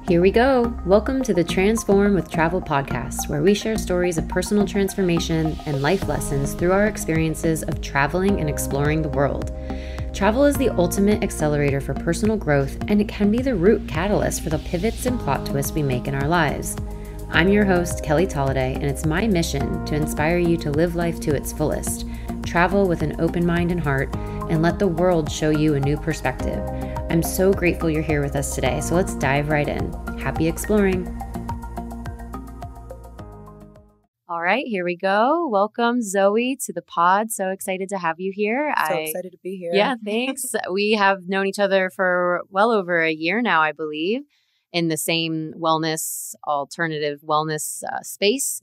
Here we go. Welcome to the Transform with Travel podcast, where we share stories of personal transformation and life lessons through our experiences of traveling and exploring the world. Travel is the ultimate accelerator for personal growth, and it can be the root catalyst for the pivots and plot twists we make in our lives. I'm your host, Kelly Tolliday, and it's my mission to inspire you to live life to its fullest, travel with an open mind and heart, and let the world show you a new perspective. I'm so grateful you're here with us today, so let's dive right in. Happy exploring. All right, here we go. Welcome, Zoe, to the pod. So excited to have you here. Excited to be here. Yeah, thanks. We have known each other for well over a year now, I believe, in the same alternative wellness space.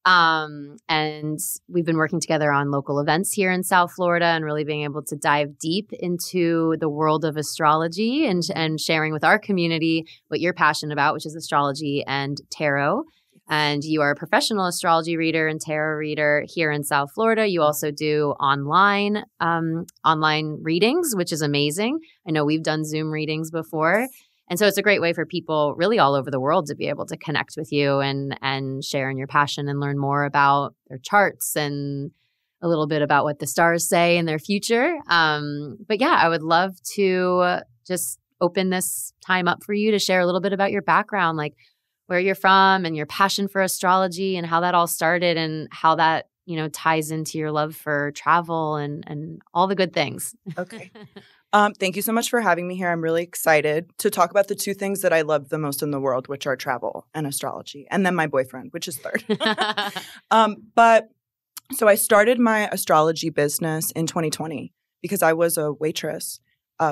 And we've been working together on local events here in South Florida and really being able to dive deep into the world of astrology and sharing with our community what you're passionate about, which is astrology and tarot. And you are a professional astrology reader and tarot reader here in South Florida. You also do online readings, which is amazing. I know we've done Zoom readings before. And so it's a great way for people really all over the world to be able to connect with you and share in your passion and learn more about their charts and a little bit about what the stars say in their future. But yeah, I would love to just open this time up for you to share a little bit about your background, like where you're from and your passion for astrology and how that all started and how that, ties into your love for travel and all the good things. Okay. Thank you so much for having me here. I'm really excited to talk about the two things that I love the most in the world, which are travel and astrology, and then my boyfriend, which is third. So I started my astrology business in 2020 because I was a waitress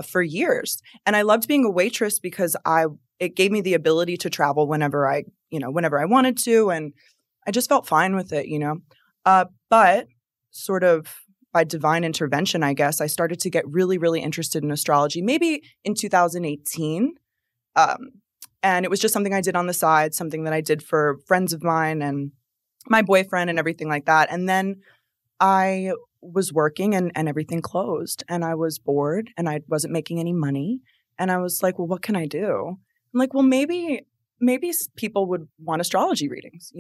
for years. And I loved being a waitress because it gave me the ability to travel whenever I wanted to. And I just felt fine with it, but sort of by divine intervention, I guess, I started to get really, really interested in astrology, maybe in 2018. And it was just something I did on the side, something that I did for friends of mine and my boyfriend and everything like that. And then I was working and everything closed and I was bored and I wasn't making any money. And I was like, well, what can I do? I'm like, well, maybe people would want astrology readings,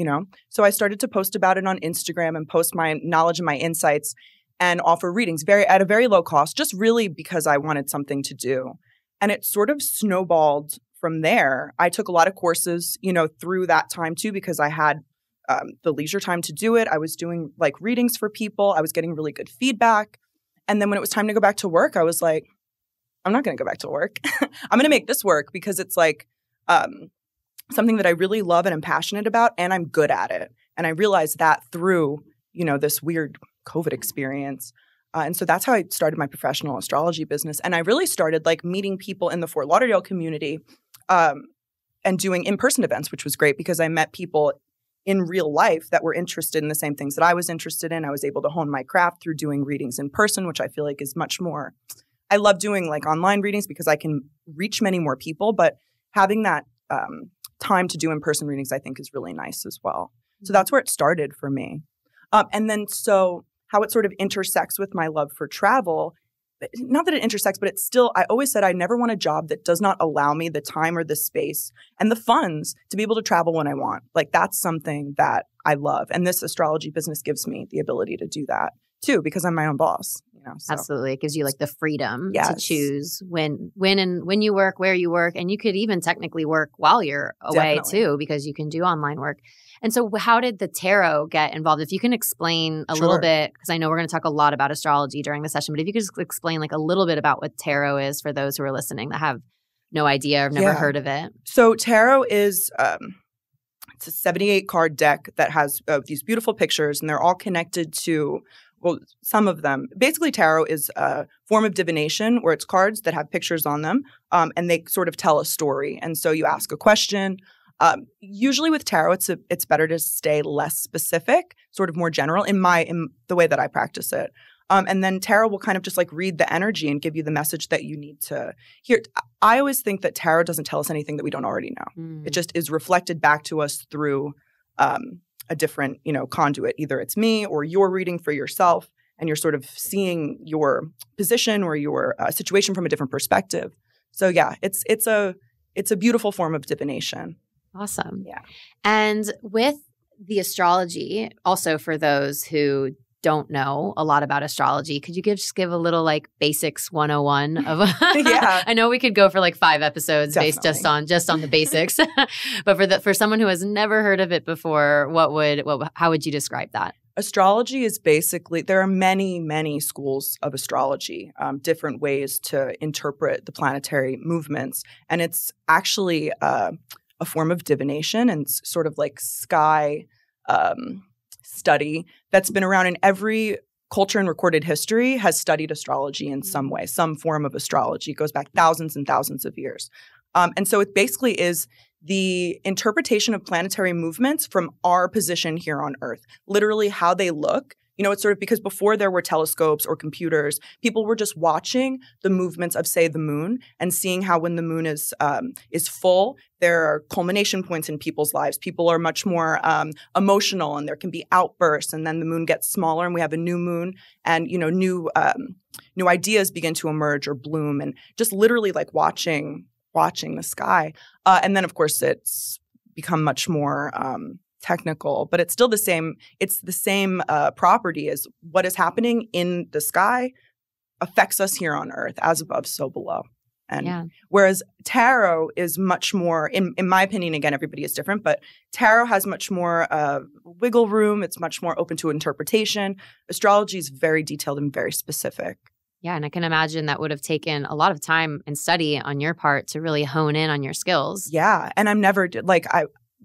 So I started to post about it on Instagram and post my knowledge and my insights and offer readings at a very low cost, just really because I wanted something to do. And it sort of snowballed from there. I took a lot of courses, through that time too, because I had the leisure time to do it. I was doing readings for people. I was getting really good feedback. And then when it was time to go back to work, I was like, I'm not going to go back to work. I'm going to make this work because it's something that I really love and am passionate about, and I'm good at it. And I realized that through, this weird COVID experience. And so that's how I started my professional astrology business. And I really started meeting people in the Fort Lauderdale community and doing in-person events, which was great because I met people in real life that were interested in the same things that I was interested in. I was able to hone my craft through doing readings in person, which I feel like is much more. I love doing online readings because I can reach many more people, but having that time to do in-person readings, I think, is really nice as well. So that's where it started for me. And then so how it sort of intersects with my love for travel, not that it intersects, but it's still, I always said I never want a job that does not allow me the time or the space and the funds to be able to travel when I want. That's something that I love. And this astrology business gives me the ability to do that too, because I'm my own boss. So. Absolutely. It gives you the freedom to choose when you work, where you work, and you could even technically work while you're away too, because you can do online work. And so how did the tarot get involved? If you can explain a little bit, because I know we're going to talk a lot about astrology during the session, but if you could just explain a little bit about what tarot is for those who are listening that have no idea or have never heard of it. So tarot is it's a 78 card deck that has these beautiful pictures, and they're all connected to some of them. Basically, tarot is a form of divination where it's cards that have pictures on them, and they sort of tell a story. And so you ask a question. Usually with tarot, it's better to stay less specific, sort of more general in the way that I practice it. And then tarot will kind of just read the energy and give you the message that you need to hear. I always think that tarot doesn't tell us anything that we don't already know. It just is reflected back to us through a different, conduit. Either it's me or you're reading for yourself and you're sort of seeing your position or your situation from a different perspective. So yeah, it's it's a beautiful form of divination. Awesome. Yeah. And with the astrology, also for those who don't know a lot about astrology, could you just give a little like basics 101 of Yeah. I know we could go for like 5 episodes Definitely. based just on the basics. But for someone who has never heard of it before, how would you describe that? Astrology is basically, there are many, many schools of astrology, different ways to interpret the planetary movements. And it's actually a form of divination and sort of like sky study that's been around in every culture in recorded history has studied astrology in some way, some form of astrology. It goes back thousands and thousands of years. And so it basically is the interpretation of planetary movements from our position here on Earth, literally how they look. You know, it's sort of because before there were telescopes or computers, people were just watching the movements of, say, the moon and seeing how when the moon is full, there are culmination points in people's lives. People are much more emotional, and there can be outbursts, and then the moon gets smaller, and we have a new moon, and you know, new ideas begin to emerge or bloom, and just literally like watching the sky. And then, of course, it's become much more technical, but it's still the same. It's the same property as what is happening in the sky affects us here on Earth, as above, so below. And whereas tarot is much more, in my opinion, again, everybody is different, but tarot has much more wiggle room. It's much more open to interpretation. Astrology is very detailed and very specific. Yeah, and I can imagine that would have taken a lot of time and study on your part to really hone in on your skills. Yeah, and I'm never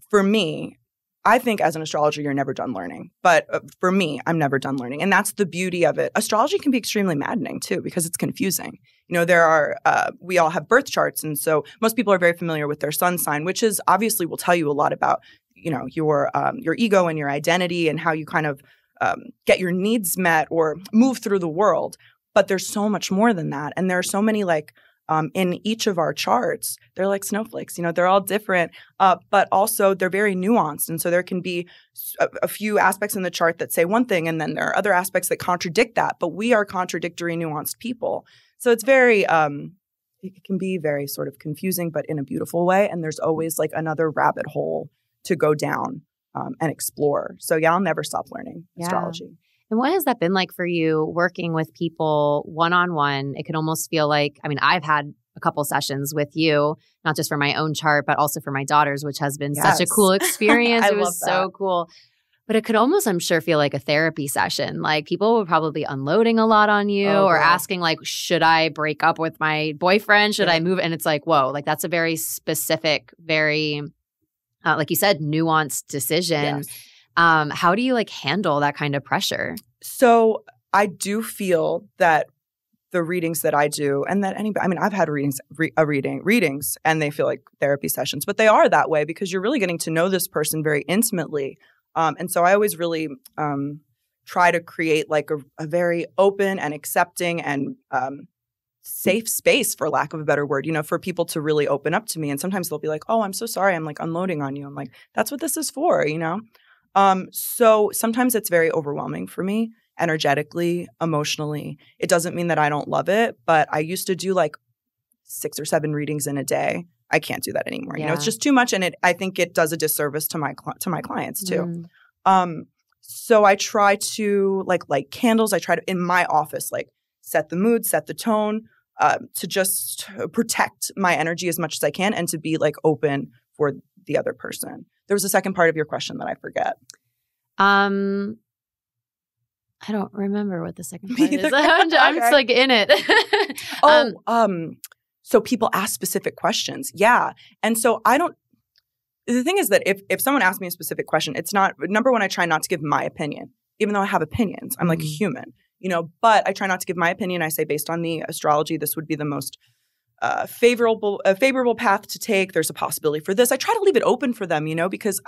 for me, I think as an astrologer, you're never done learning. But for me, I'm never done learning. And that's the beauty of it. Astrology can be extremely maddening, too, because it's confusing. You know, we all have birth charts. And so most people are very familiar with their sun sign, which is obviously will tell you a lot about, you know, your ego and your identity and how you kind of get your needs met or move through the world. But there's so much more than that. And there are so many in each of our charts, they're like snowflakes. You know, they're all different, but also they're very nuanced. And so there can be a few aspects in the chart that say one thing, and then there are other aspects that contradict that. But we are contradictory, nuanced people. So it's very, it can be very sort of confusing, but in a beautiful way. And there's always like another rabbit hole to go down and explore. So yeah, I'll never stop learning astrology. And what has that been like for you working with people one-on-one? It could almost feel like, I mean, I've had a couple sessions with you, not just for my own chart, but also for my daughter's, which has been such a cool experience. It was so cool. But it could almost, I'm sure, feel like a therapy session. Like people were probably unloading a lot on you or asking like, should I break up with my boyfriend? Should I move? And it's like, whoa, like that's a very specific, very, like you said, nuanced decision. Yes. How do you like handle that kind of pressure? So I do feel that the readings that I do and that anybody, I mean, I've had readings and they feel like therapy sessions, but they are that way because you're really getting to know this person very intimately. And so I always really try to create like a very open and accepting and safe space, for lack of a better word, you know, for people to really open up to me. And sometimes they'll be like, oh, I'm so sorry. I'm like unloading on you. I'm like, that's what this is for, you know? So sometimes it's very overwhelming for me energetically, emotionally. It doesn't mean that I don't love it, but I used to do like 6 or 7 readings in a day. I can't do that anymore. You know, it's just too much. And I think it does a disservice to my clients too. So I try to light candles. I try to, in my office, like set the mood, set the tone, to just protect my energy as much as I can and to be like open for the other person. There was a second part of your question that I forget. I don't remember what the second part is. I'm just like in it. So people ask specific questions. Yeah. And so the thing is that if someone asks me a specific question, it's not, number one, I try not to give my opinion, even though I have opinions. I'm like a human, you know, but I try not to give my opinion. I say based on the astrology, this would be the most favorable path to take. There's a possibility for this. I try to leave it open for them, you know, because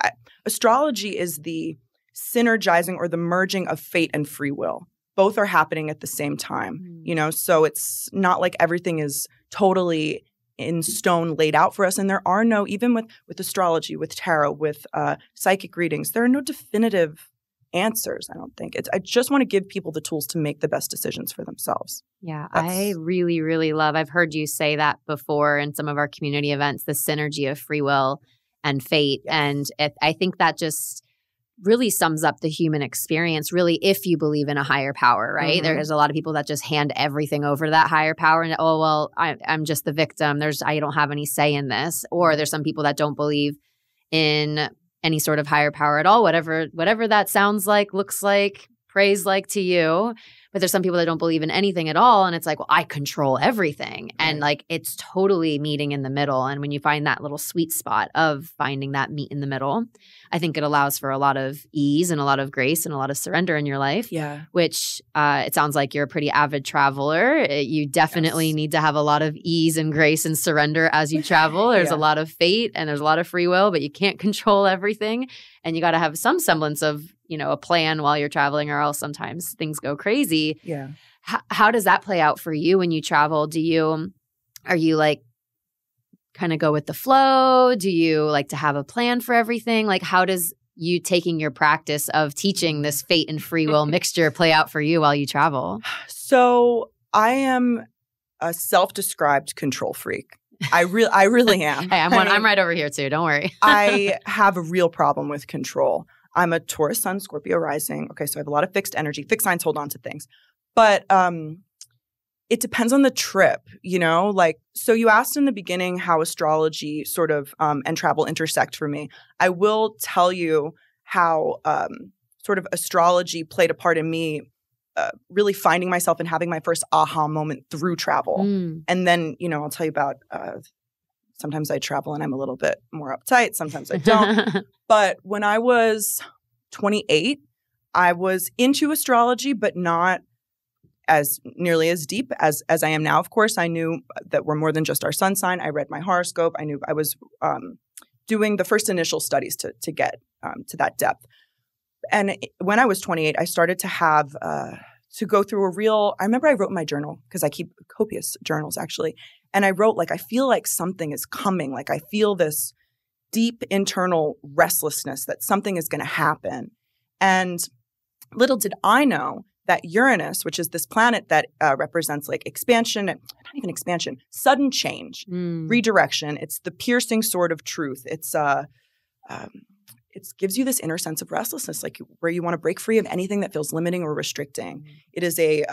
astrology is the synergizing or the merging of fate and free will. Both are happening at the same time, you know, so it's not like everything is totally in stone laid out for us. And there are no, even with astrology, with tarot, with psychic readings, there are no definitive answers. I don't think I just want to give people the tools to make the best decisions for themselves. Yeah, I really, really love, I've heard you say that before in some of our community events, the synergy of free will and fate. Yes. And I think that just really sums up the human experience, really, if you believe in a higher power, right? Mm-hmm. There's a lot of people that just hand everything over to that higher power and, oh, well, I'm just the victim. I don't have any say in this. Or there's some people that don't believe in any sort of higher power at all, whatever that sounds like, looks like, prays like to you. But there's some people that don't believe in anything at all. And it's like, well, I control everything. Right. And like, it's totally meeting in the middle. And when you find that little sweet spot of finding that meet in the middle, I think it allows for a lot of ease and a lot of grace and a lot of surrender in your life. Yeah. Which it sounds like you're a pretty avid traveler. You definitely need to have a lot of ease and grace and surrender as you travel. There's a lot of fate and there's a lot of free will, but you can't control everything. And you got to have some semblance of, a plan while you're traveling, or else sometimes things go crazy. Yeah. How does that play out for you when you travel? Are you like kind of go with the flow? Do you like to have a plan for everything? Like, how does you taking your practice of teaching this fate and free will mixture play out for you while you travel? So I am a self-described control freak. I really am. Hey, I'm right over here too. Don't worry. I have a real problem with control. I'm a Taurus sun, Scorpio rising. Okay, so I have a lot of fixed energy. Fixed signs hold on to things. But it depends on the trip, so you asked in the beginning how astrology sort of and travel intersect for me. I will tell you how sort of astrology played a part in me really finding myself and having my first aha moment through travel. And then, I'll tell you about sometimes I travel and I'm a little bit more uptight. Sometimes I don't. But when I was 28, I was into astrology, but not as nearly as deep as I am now. Of course, I knew that we're more than just our sun sign. I read my horoscope. I knew I was doing the first initial studies to get to that depth. And when I was 28, I started to have to go through I remember I wrote in my journal, because I keep copious journals actually. And I wrote, I feel like something is coming. Like I feel this deep internal restlessness that something is going to happen. And little did I know that Uranus, which is this planet that represents expansion, not even expansion, sudden change, redirection. It's the piercing sword of truth. It gives you this inner sense of restlessness, where you want to break free of anything that feels limiting or restricting. It is a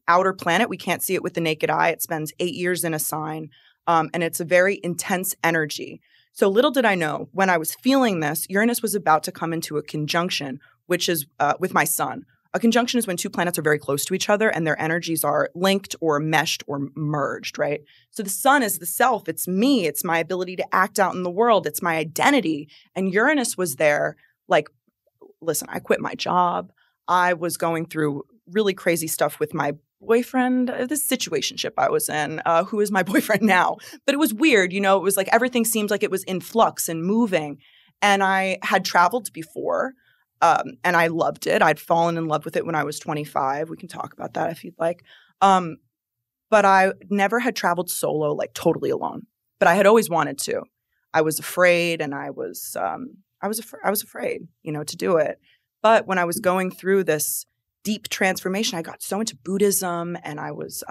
outer planet. We can't see it with the naked eye. It spends 8 years in a sign, and it's a very intense energy. So little did I know, when I was feeling this, Uranus was about to come into a conjunction, which is with my sun. A conjunction is when two planets are very close to each other and their energies are linked or meshed or merged, right? So the sun is the self. It's me. It's my ability to act out in the world. It's my identity. And Uranus was there listen, I quit my job. I was going through really crazy stuff with my boyfriend, this situationship I was in, who is my boyfriend now. But it was weird. It was everything seemed like it was in flux and moving. And I had traveled before. And I loved it. I'd fallen in love with it when I was 25. We can talk about that if you'd like. But I never had traveled solo, totally alone. But I had always wanted to. I was afraid, and I was afraid, to do it. But when I was going through this deep transformation, I got so into Buddhism, and I was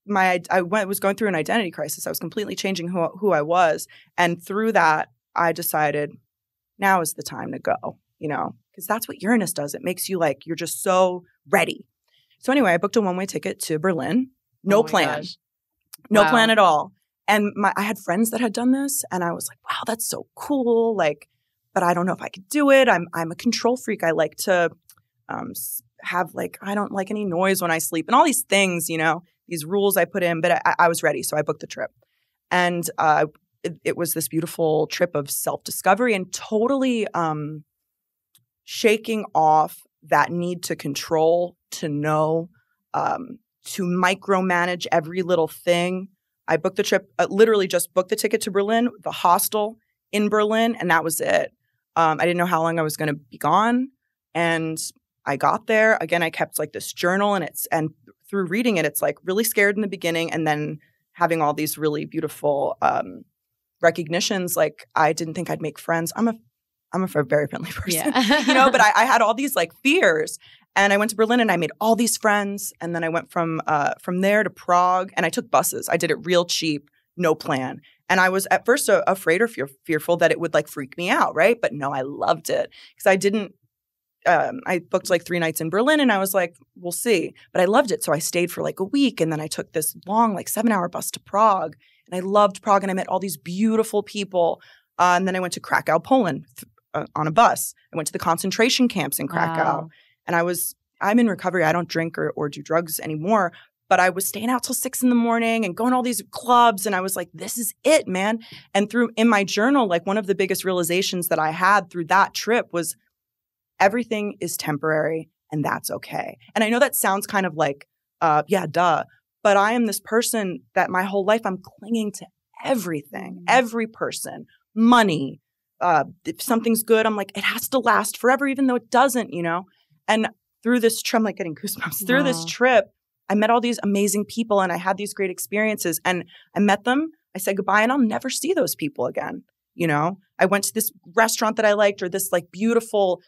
was going through an identity crisis. I was completely changing who I was, and through that, I decided now is the time to go. Because that's what Uranus does. It makes you you're just so ready. So anyway, I booked a one-way ticket to Berlin. No plan. Gosh. No plan at all. And I had friends that had done this, and I was like, wow, that's so cool. But I don't know if I could do it. I'm a control freak. I like to have I don't like any noise when I sleep and all these things, these rules I put in. But I was ready, so I booked the trip. And it was this beautiful trip of self-discovery and totally shaking off that need to control, to know, to micromanage every little thing. I booked the trip, literally just booked the ticket to Berlin, the hostel in Berlin, and that was it. I didn't know how long I was going to be gone. And I got there. Again, I kept this journal, and through reading it, it's really scared in the beginning, and then having all these really beautiful recognitions. I didn't think I'd make friends. I'm I'm a very friendly person, Yeah. but I had all these like fears. And I went to Berlin and I made all these friends. And then I went from there to Prague and I took buses. I did it real cheap, no plan. And I was at first afraid or fearful that it would like freak me out, right? But no, I loved it because I booked like 3 nights in Berlin and I was like, we'll see. But I loved it. So I stayed for like a week and then I took this long like 7-hour bus to Prague. And I loved Prague and I met all these beautiful people. And then I went to Krakow, Poland on a bus. I went to the concentration camps in Krakow. Wow. And I'm in recovery. I don't drink or do drugs anymore. But I was staying out till 6 a.m. and going to all these clubs. And I was like, this is it, man. And in my journal, like one of the biggest realizations that I had through that trip was everything is temporary and that's okay. And I know that sounds kind of like, yeah, duh. But I am this person that my whole life I'm clinging to everything, every person, money. If something's good, I'm like, it has to last forever, even though it doesn't, And through this trip, I'm like getting goosebumps. Through this trip, I met all these amazing people and I had these great experiences. And I met them, I said goodbye, and I'll never see those people again. I went to this restaurant that I liked or this like beautiful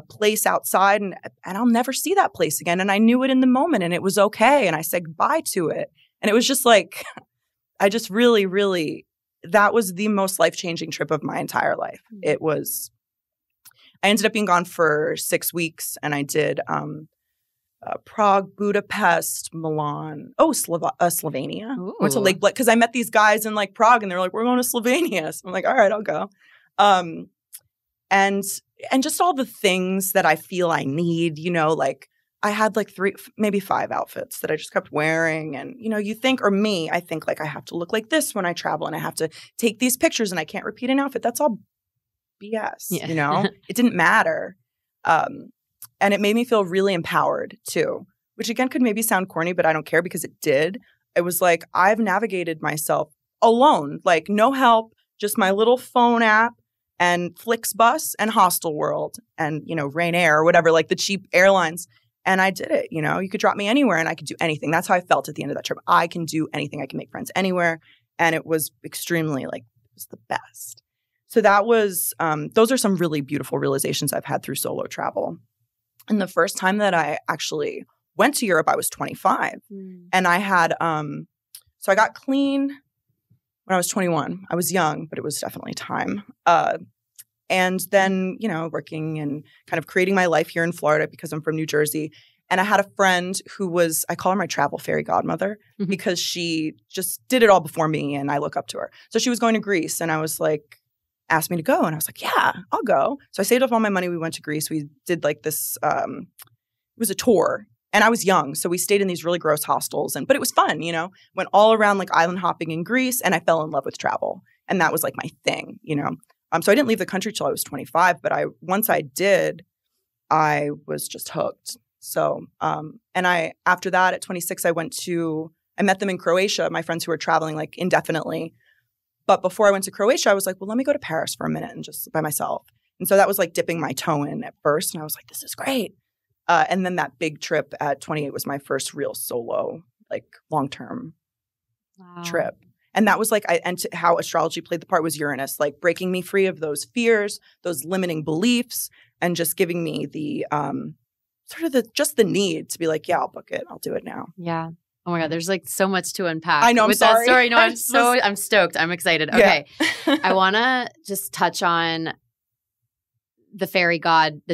place outside and I'll never see that place again. And I knew it in the moment and it was okay. And I said goodbye to it. And it was just like, I just really, really, that was the most life-changing trip of my entire life. I ended up being gone for 6 weeks and I did Prague, Budapest, Milan, Slovenia. Ooh. Went to Lake Bled because I met these guys in like Prague and they're like, we're going to Slovenia. So I'm like, all right, I'll go. And just all the things that I feel I need, like I had like 3, maybe 5 outfits that I just kept wearing. And, I think like I have to look like this when I travel and I have to take these pictures and I can't repeat an outfit. That's all BS, It didn't matter. And it made me feel really empowered too, which again could maybe sound corny, but I don't care because it did. It was like I've navigated myself alone, like no help, just my little phone app and Flixbus and Hostel World and, Ryanair or whatever, like the cheap airlines. And I did it, you could drop me anywhere and I could do anything. That's how I felt at the end of that trip. I can do anything. I can make friends anywhere. And it was extremely it was the best. So that was, those are some really beautiful realizations I've had through solo travel. And the first time that I actually went to Europe, I was 25. And I had, so I got clean when I was 21. I was young, but it was definitely time. And then, working and kind of creating my life here in Florida because I'm from New Jersey. And I had a friend who I call her my travel fairy godmother because she just did it all before me and I look up to her. So she was going to Greece and I was like, asked me to go. And I was like, yeah, I'll go. So I saved up all my money. We went to Greece. We did like this, it was a tour. And I was young. So we stayed in these really gross hostels. But it was fun, went all around like island hopping in Greece. And I fell in love with travel. And that was like my thing, So I didn't leave the country till I was 25. But once I did, I was just hooked. So, after that at 26, I met them in Croatia, my friends who were traveling like indefinitely. But before I went to Croatia, I was like, well, let me go to Paris for a minute and just by myself. And so that was like dipping my toe in at first. And I was like, this is great. And then that big trip at 28 was my first real solo, like long-term trip. And that was like, how astrology played the part was Uranus, like breaking me free of those fears, those limiting beliefs, and just giving me the just the need to be like, yeah, I'll book it. I'll do it now. Yeah. Oh my God, there's like so much to unpack. I know, with sorry. That story. No, I'm stoked. I'm excited. Okay. Yeah. I want to just touch on the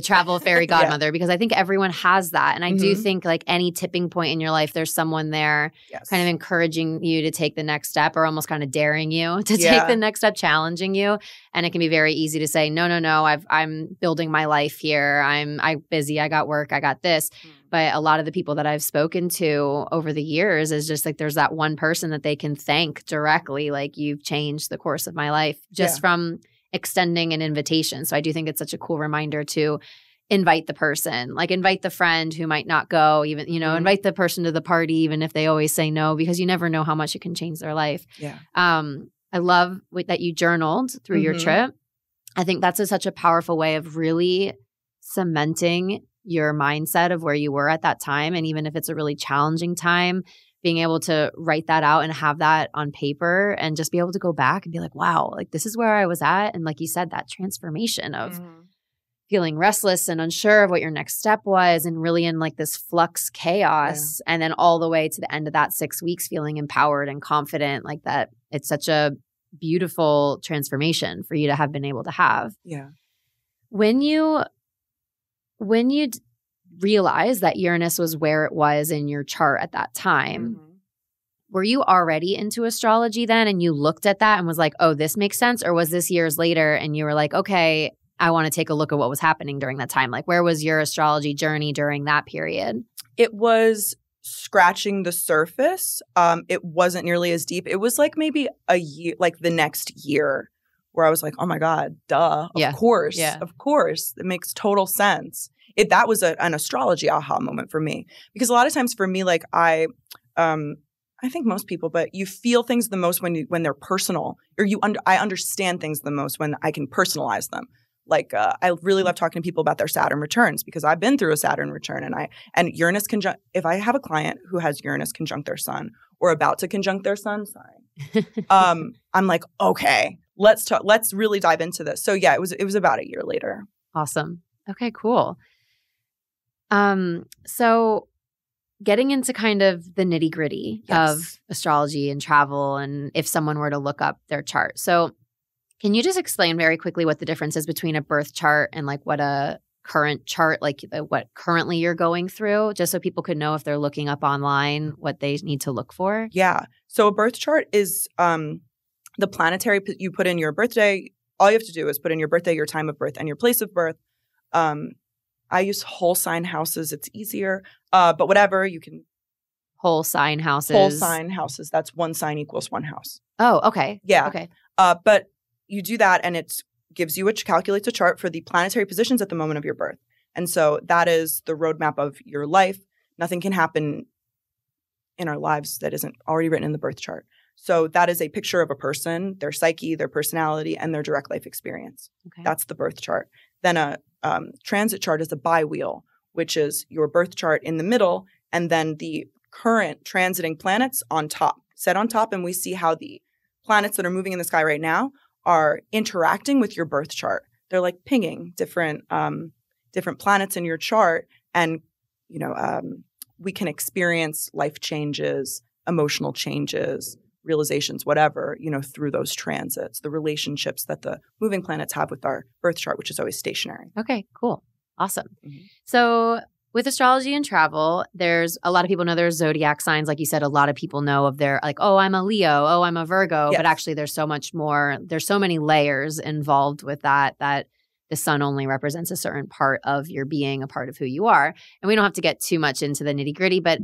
travel fairy godmother, because I think everyone has that. And I do think like any tipping point in your life, there's someone there kind of encouraging you to take the next step or almost kind of daring you to take the next step, challenging you. And it can be very easy to say, no, I'm building my life here. I'm busy. I got work. I got this. But a lot of the people that I've spoken to over the years is just like there's that one person that they can thank directly. Like, you've changed the course of my life just from extending an invitation. So I do think it's such a cool reminder to invite the person, like invite the friend who might not go, even, invite the person to the party, even if they always say no, because you never know how much it can change their life. Yeah. I love that you journaled through your trip. I think that's such a powerful way of really cementing your mindset of where you were at that time. And even if it's a really challenging time, being able to write that out and have that on paper and just be able to go back and be like, wow, like this is where I was at. And like you said, that transformation of feeling restless and unsure of what your next step was and really in like this flux chaos. And then all the way to the end of that 6 weeks feeling empowered and confident, like that. It's such a beautiful transformation for you to have been able to have. Yeah. When you realized that Uranus was where it was in your chart at that time, were you already into astrology then and you looked at that and was like, oh, this makes sense? Or was this years later and you were like, okay, I want to take a look at what was happening during that time? Like, where was your astrology journey during that period? It was scratching the surface. It wasn't nearly as deep. It was like maybe a year, like the next year, where I was like, oh my God, duh. Of course. It makes total sense. That was an astrology aha moment for me. Because a lot of times for me, like I think most people, but you feel things the most when they're personal, or I understand things the most when I can personalize them. Like I really love talking to people about their Saturn returns because I've been through a Saturn return and Uranus conjunct. If I have a client who has Uranus conjunct their sun or about to conjunct their sun sign, I'm like, okay, let's talk. Let's really dive into this. So yeah, it was about a year later. Awesome. Okay, cool. So getting into kind of the nitty gritty of astrology and travel, and if someone were to look up their chart. So can you just explain very quickly what the difference is between a birth chart and like what a current chart, like what currently you're going through, just so people could know if they're looking up online what they need to look for? Yeah. So a birth chart is the planetary you put in your birthday. All you have to do is put in your birthday, your time of birth, and your place of birth. I use whole sign houses. It's easier. But whatever, you can. Whole sign houses. Whole sign houses. That's one sign equals one house. Oh, okay. Yeah. Okay. But you do that and it gives you calculates a chart for the planetary positions at the moment of your birth. And so that is the roadmap of your life. Nothing can happen in our lives that isn't already written in the birth chart. So that is a picture of a person, their psyche, their personality, and their direct life experience. Okay. That's the birth chart. Then a transit chart is a bi-wheel, which is your birth chart in the middle, and then the current transiting planets on top, set on top, and we see how the planets that are moving in the sky right now are interacting with your birth chart. They're like pinging different planets in your chart, and we can experience life changes, emotional changes, realizations, whatever, through those transits, the relationships that the moving planets have with our birth chart, which is always stationary. Okay, cool. Awesome. Mm-hmm. So with astrology and travel, there's a lot of people know there's zodiac signs. Like you said, a lot of people know of their like, oh, I'm a Leo, oh, I'm a Virgo. Yes. But actually there's so much more. There's so many layers involved with that the sun only represents a certain part of your being, a part of who you are. And we don't have to get too much into the nitty gritty, but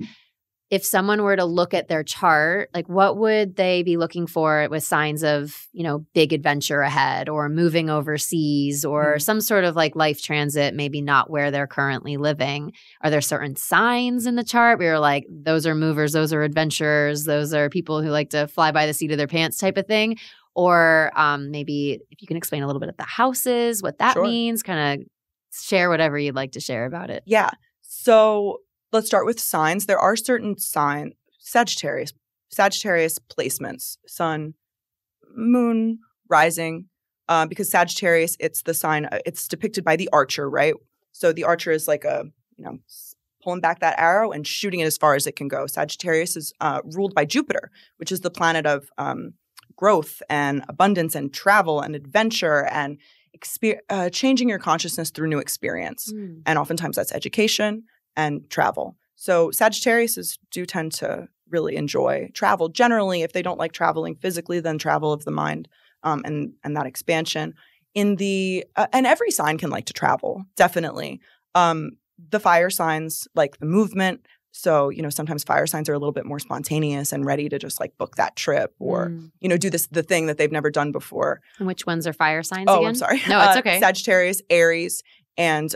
if someone were to look at their chart, like what would they be looking for with signs of, big adventure ahead or moving overseas or some sort of like life transit, maybe not where they're currently living? Are there certain signs in the chart where you're like, those are movers, those are adventurers, those are people who like to fly by the seat of their pants type of thing? Or maybe if you can explain a little bit of the houses, what that means, kind of share whatever you'd like to share about it. Yeah. So let's start with signs. There are certain Sagittarius placements, sun, moon, rising, because Sagittarius, it's the sign, it's depicted by the archer, right? So the archer is like pulling back that arrow and shooting it as far as it can go. Sagittarius is ruled by Jupiter, which is the planet of growth and abundance and travel and adventure and changing your consciousness through new experience. And oftentimes that's education and travel. So Sagittarius do tend to really enjoy travel. Generally, if they don't like traveling physically, then travel of the mind and that expansion. And every sign can like to travel, definitely. The fire signs like the movement. So, sometimes fire signs are a little bit more spontaneous and ready to just like book that trip or, do the thing that they've never done before. And which ones are fire signs again? Oh, I'm sorry. No, it's okay. Sagittarius, Aries, and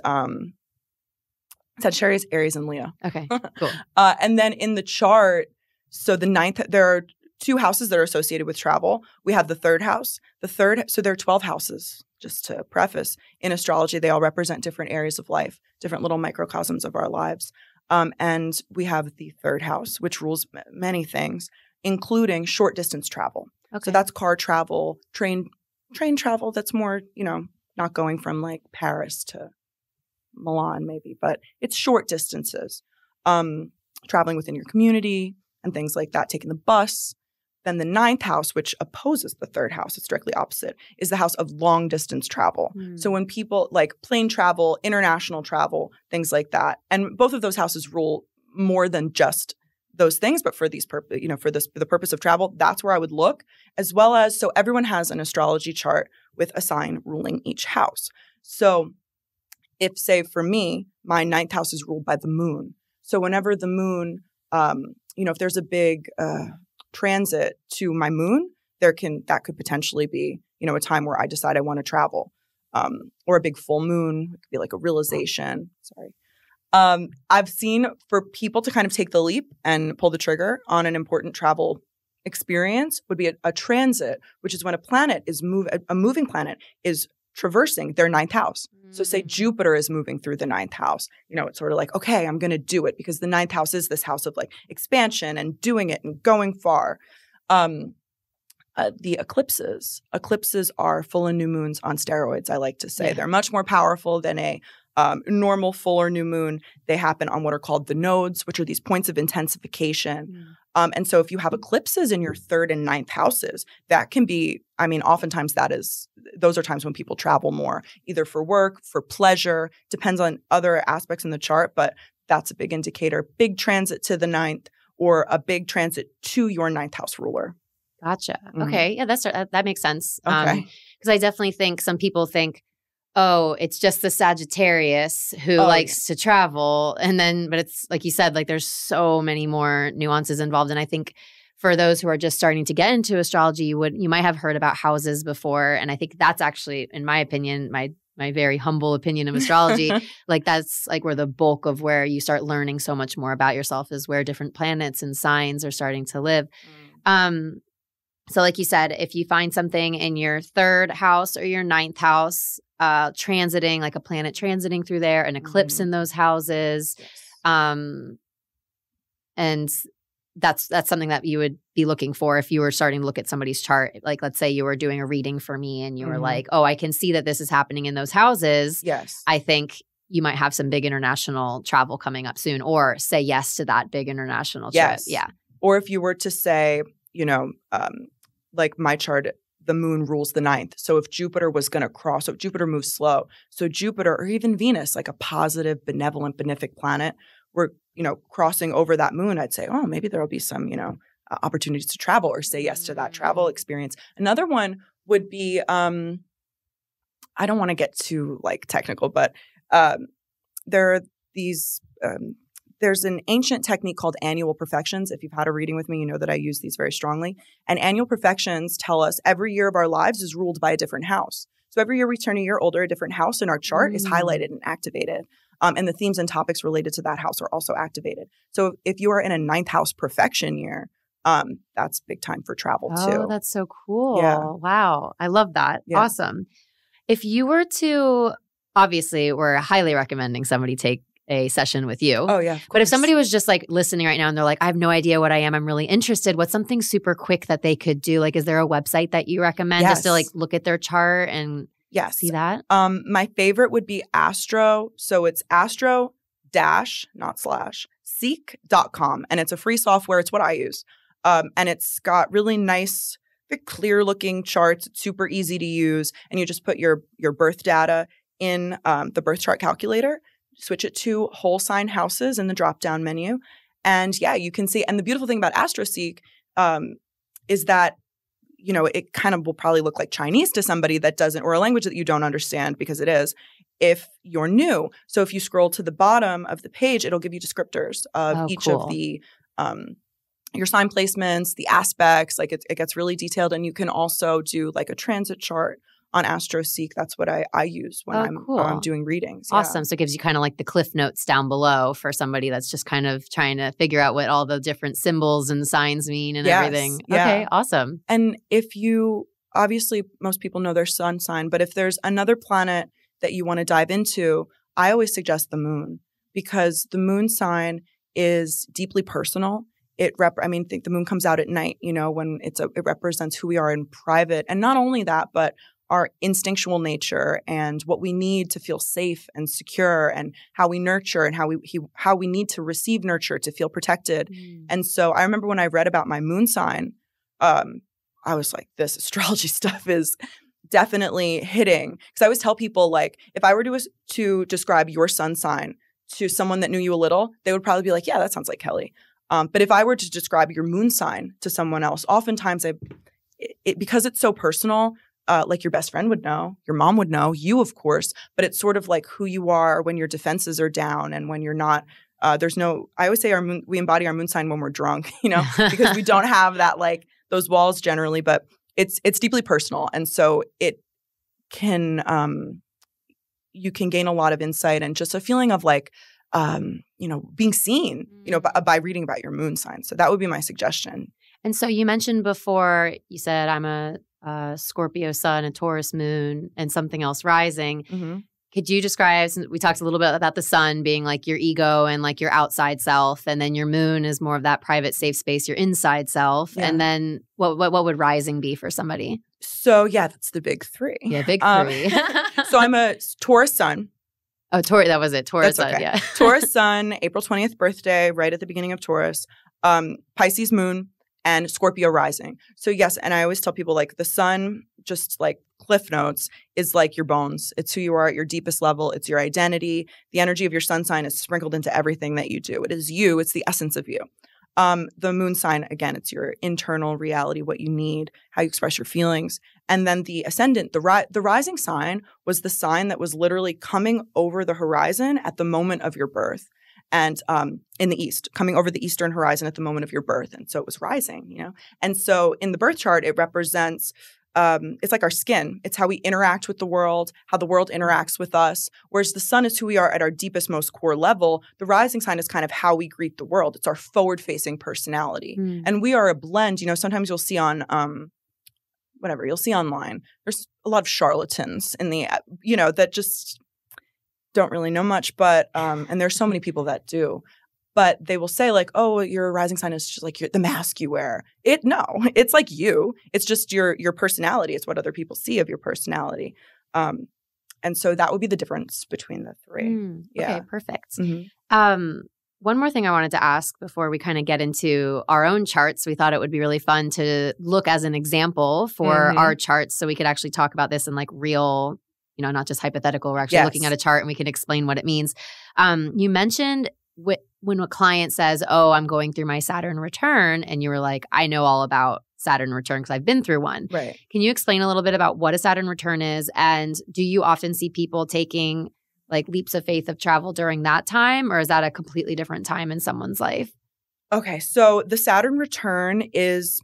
Sagittarius, Aries, and Leo. Okay, cool. And then in the chart, so the ninth, there are 2 houses that are associated with travel. We have the third house. So there are 12 houses, just to preface. In astrology, they all represent different areas of life, different little microcosms of our lives. And we have the third house, which rules many things, including short distance travel. Okay. So that's car travel, train travel. That's more, not going from like Paris to Milan maybe, but it's short distances. Traveling within your community and things like that, taking the bus. Then the ninth house, which opposes the third house, it's directly opposite, is the house of long distance travel. So when people like plane travel, international travel, things like that, and both of those houses rule more than just those things, but for these for the purpose of travel, that's where I would look, as well as, so everyone has an astrology chart with a sign ruling each house. So if, say, for me, my ninth house is ruled by the moon. So whenever the moon, if there's a big transit to my moon, that could potentially be, a time where I decide I want to travel, or a big full moon. It could be like a realization. Sorry. I've seen for people to kind of take the leap and pull the trigger on an important travel experience would be a transit, which is when a moving planet is traversing their ninth house. So say Jupiter is moving through the ninth house, it's sort of like, okay, I'm going to do it because the ninth house is this house of like expansion and doing it and going far. The eclipses are full and new moons on steroids, I like to say. Yeah. They're much more powerful than a normal full or new moon. They happen on what are called the nodes, which are these points of intensification. And so if you have eclipses in your third and ninth houses, that can be, oftentimes those are times when people travel more, either for work, for pleasure, depends on other aspects in the chart, but that's a big indicator. Big transit to the ninth or a big transit to your ninth house ruler. Gotcha. Okay. Yeah, that makes sense. Okay. Because I definitely think some people think, oh, it's just the Sagittarius who likes to travel. But it's like you said, like there's so many more nuances involved. And I think for those who are just starting to get into astrology, you might have heard about houses before. And I think that's actually, in my opinion, my very humble opinion of astrology, like that's like where the bulk of where you start learning so much more about yourself is where different planets and signs are starting to live. So like you said, if you find something in your third house or your ninth house, transiting, like a planet transiting through there, an eclipse in those houses. Yes. And that's something that you would be looking for if you were starting to look at somebody's chart. Like, let's say you were doing a reading for me and you were like, oh, I can see that this is happening in those houses. Yes. I think you might have some big international travel coming up soon, or say yes to that big international trip. Yes. Yeah. Or if you were to say, like my chart, the moon rules the ninth. So if Jupiter was going to cross, so if Jupiter moves slow, so Jupiter or even Venus, like a positive, benevolent, benefic planet, were, crossing over that moon, I'd say, oh, maybe there'll be some, opportunities to travel or say yes to that travel experience. Another one would be, I don't want to get too like technical, but there are these, there's an ancient technique called annual perfections. If you've had a reading with me, you know that I use these very strongly. And annual perfections tell us every year of our lives is ruled by a different house. So every year we turn a year older, a different house in our chart is highlighted and activated. And the themes and topics related to that house are also activated. So if you are in a ninth house perfection year, that's big time for travel too. Oh, that's so cool. Yeah. Wow. I love that. Yeah. Awesome. If you were to, obviously we're highly recommending somebody take a session with you. Oh, yeah. But if somebody was just like listening right now and they're like, I have no idea what I am, I'm really interested, what's something super quick that they could do? Like, is there a website that you recommend just to like look at their chart and see that? My favorite would be Astro. So it's astro seek.com. And it's a free software. It's what I use. And it's got really nice, clear looking charts. It's super easy to use. And you just put your birth data in the birth chart calculator. Switch it to whole sign houses in the drop-down menu. And yeah, you can see. And the beautiful thing about AstroSeek is that, it kind of will probably look like Chinese to somebody that doesn't, or a language that you don't understand, because it is, if you're new. So if you scroll to the bottom of the page, it'll give you descriptors of each of the your sign placements, the aspects. Like it gets really detailed. And you can also do like a transit chart on AstroSeek. That's what I use when I'm doing readings. Awesome. So it gives you kind of like the cliff notes down below for somebody that's just kind of trying to figure out what all the different symbols and signs mean and everything. Yeah. Okay, awesome. And if you, obviously most people know their sun sign, but if there's another planet that you want to dive into, I always suggest the moon, because the moon sign is deeply personal. Think the moon comes out at night, when it represents who we are in private. And not only that, but our instinctual nature and what we need to feel safe and secure, and how we nurture and how we need to receive nurture to feel protected. And so I remember when I read about my moon sign, I was like, this astrology stuff is definitely hitting. Because I always tell people, like, if I were to describe your sun sign to someone that knew you a little, they would probably be like, yeah, that sounds like Kelly. But if I were to describe your moon sign to someone else, oftentimes because it's so personal, like your best friend would know, your mom would know, you, of course, but it's sort of like who you are when your defenses are down and when you're not, I always say we embody our moon sign when we're drunk, because we don't have that, like, those walls generally, but it's deeply personal. And so it can, you can gain a lot of insight and just a feeling of like, being seen, by reading about your moon sign. So that would be my suggestion. And so you mentioned before, you said I'm a Scorpio sun, a Taurus moon, and something else rising. Mm-hmm. Could you describe, we talked a little bit about the sun being like your ego and like your outside self, and then your moon is more of that private, safe space, your inside self. Yeah. And then what would rising be for somebody? So yeah, that's the big three. Yeah, big three. So I'm a Taurus sun. Oh, that was it. Taurus sun, okay. Yeah. Taurus sun, April 20th birthday, right at the beginning of Taurus. Pisces moon, and Scorpio rising. So yes, and I always tell people, like, the sun, just like Cliff Notes, is like your bones. It's who you are at your deepest level. It's your identity. The energy of your sun sign is sprinkled into everything that you do. It is you. It's the essence of you. The moon sign, again, it's your internal reality, what you need, how you express your feelings. And then the ascendant, the rising sign, was the sign that was literally coming over the horizon at the moment of your birth. And in the east, coming over the eastern horizon at the moment of your birth. And so it was rising, And so in the birth chart, it represents, it's like our skin. It's how we interact with the world, how the world interacts with us. Whereas the sun is who we are at our deepest, most core level. The rising sign is kind of how we greet the world. It's our forward-facing personality. And we are a blend. Sometimes you'll see on you'll see online, there's a lot of charlatans in the, that just don't really know much, but and there's so many people that do, but they will say, like, oh, your rising sign is just like the mask you wear. No, it's like you. It's just your personality. It's what other people see of your personality. And so that would be the difference between the three. Yeah. Okay, perfect. Mm-hmm. One more thing I wanted to ask before we kind of get into our own charts. We thought it would be really fun to look as an example for our charts, so we could actually talk about this in like real, not just hypothetical. We're actually looking at a chart and we can explain what it means. You mentioned when a client says, oh, I'm going through my Saturn return, and you were like, I know all about Saturn return because I've been through one. Right. Can you explain a little bit about what a Saturn return is? And do you often see people taking like leaps of faith of travel during that time, or is that a completely different time in someone's life? Okay. So the Saturn return is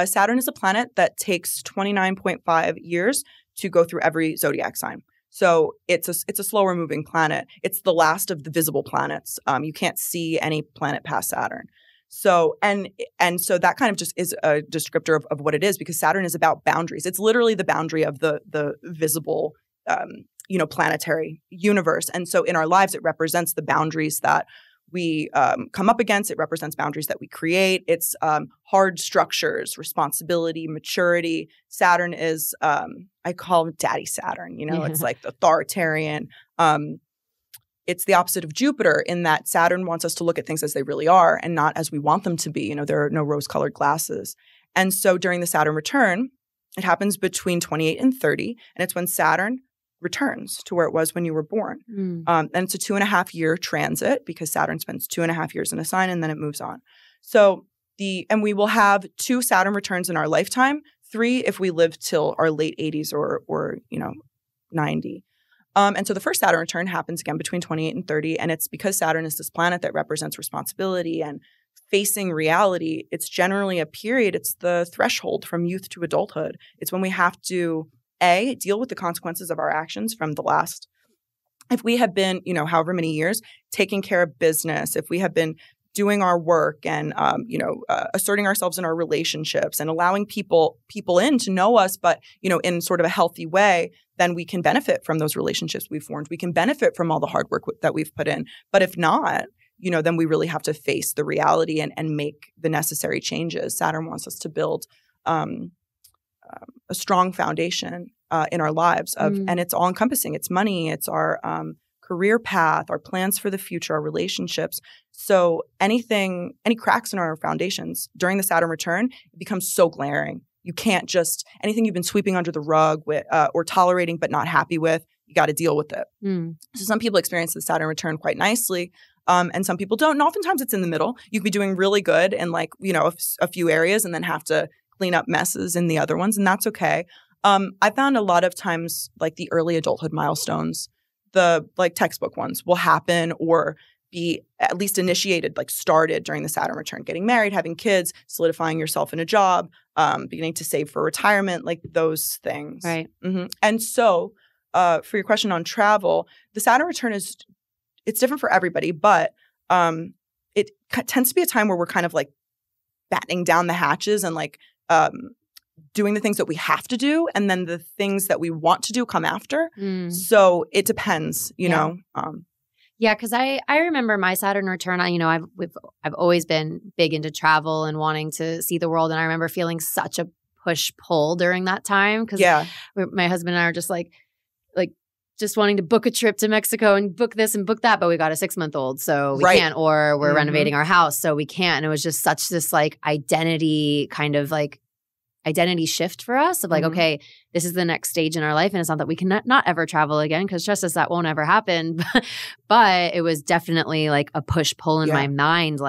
Saturn is a planet that takes 29.5 years to go through every zodiac sign. So it's a slower moving planet. It's the last of the visible planets. You can't see any planet past Saturn. So and so that kind of just is a descriptor of what it is, because Saturn is about boundaries. It's literally the boundary of the visible planetary universe. And so in our lives, it represents the boundaries that we come up against. It represents boundaries that we create. It's hard structures, responsibility, maturity. Saturn is, I call him Daddy Saturn. It's like the authoritarian. It's the opposite of Jupiter in that Saturn wants us to look at things as they really are and not as we want them to be. There are no rose-colored glasses. And so during the Saturn return, it happens between 28 and 30, and it's when Saturn returns to where it was when you were born. And it's a 2.5-year transit, because Saturn spends 2.5 years in a sign and then it moves on. So and we will have 2 Saturn returns in our lifetime, 3 if we live till our late 80s or 90. And so the first Saturn return happens again between 28 and 30. And it's because Saturn is this planet that represents responsibility and facing reality. It's generally a period. It's the threshold from youth to adulthood. It's when we have to deal with the consequences of our actions from the last. If we have been, however many years, taking care of business, if we have been doing our work and, asserting ourselves in our relationships and allowing people in to know us, but, in sort of a healthy way, then we can benefit from those relationships we've formed. We can benefit from all the hard work that we've put in. But if not, then we really have to face the reality and make the necessary changes. Saturn wants us to build a strong foundation in our lives and it's all encompassing. It's money, it's our career path, our plans for the future, our relationships. So any cracks in our foundations during the Saturn return, it becomes so glaring. You can't just, anything you've been sweeping under the rug with, or tolerating but not happy with, you got to deal with it. So some people experience the Saturn return quite nicely. And some people don't. And oftentimes it's in the middle. You could be doing really good in a few areas and then have to clean up messes in the other ones. And that's okay. I found a lot of times the early adulthood milestones, the textbook ones will happen or be at least initiated, started during the Saturn return, getting married, having kids, solidifying yourself in a job, beginning to save for retirement, those things. Right. And so for your question on travel, the Saturn return it's different for everybody, but it tends to be a time where we're kind of battening down the hatches and doing the things that we have to do, and then the things that we want to do come after. So it depends, you know. Yeah, because I remember my Saturn return. I've always been big into travel and wanting to see the world, and I remember feeling such a push pull during that time because my husband and I are just wanting to book a trip to Mexico and book this and book that, but we got a 6-month-old, so we can't, or we're renovating our house, so we can't. And it was just such this identity identity shift for us of okay, this is the next stage in our life. And it's not that we can not ever travel again, because trust us, that won't ever happen. But it was definitely a push pull in my mind,